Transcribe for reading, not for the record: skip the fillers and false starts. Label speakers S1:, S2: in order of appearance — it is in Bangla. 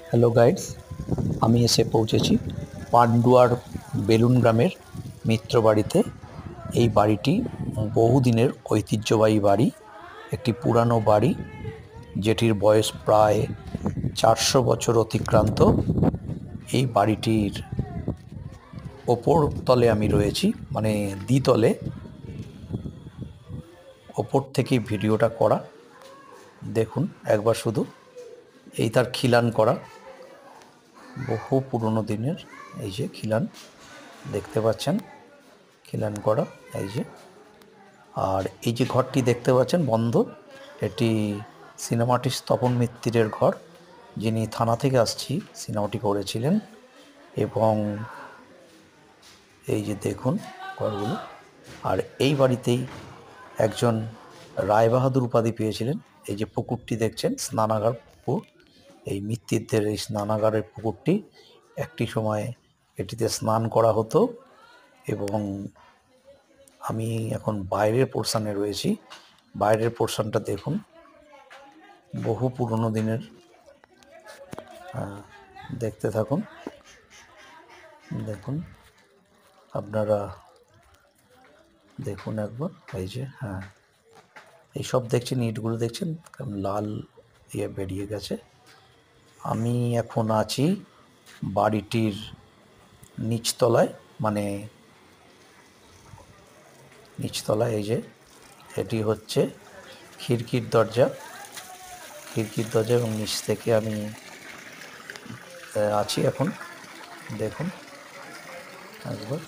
S1: হ্যালো গাইডস, আমি এসে পৌঁছেছি পান্ডুয়ার বেলুন গ্রামের মিত্র বাড়িতে। এই বাড়িটি বহুদিনের ঐতিহ্যবাহী বাড়ি, একটি পুরানো বাড়ি যেটির বয়স প্রায় 400 বছর অতিক্রান্ত। এই বাড়িটির ওপর তলে আমি রয়েছি, মানে দ্বিতলে। ওপর থেকেই ভিডিওটা করা, দেখুন একবার শুধু। এই তার খিলান করা, বহু পুরনো দিনের। এই যে খিলান দেখতে পাচ্ছেন, খিলান করা এই যে। আর এই যে ঘরটি দেখতে পাচ্ছেন বন্ধ, এটি সিনেমা আর্টিস্ট তপন মিত্তিরের ঘর, যিনি থানা থেকে আসছি সিনেমাটি করেছিলেন। এবং এই যে দেখুন ঘরগুলো। আর এই বাড়িতেই একজন রায়বাহাদুর উপাধি পেয়েছিলেন। এই যে পুকুরটি দেখছেন, স্নানাগার পুকুর, এই মিত্তিরদের এই স্নানাগারের পুকুরটি। একটি সময় এটিতে স্নান করা হতো। এবং আমি এখন বাইরের পোর্শনে রয়েছি। বাইরের পোর্শনটা দেখুন, বহু পুরনো দিনের। দেখতে থাকুন, দেখুন আপনারা, দেখুন একবার। এই যে এইসব দেখছেন, ইটগুলো দেখছেন লাল বেরিয়ে গেছে। আমি এখন আছি বাড়িটির নিচতলায়, মানে নিচতলায়। এই যে এটি হচ্ছে খিড়কির দরজা, এবং নিচ থেকে আমি আছি এখন। দেখুন একবার।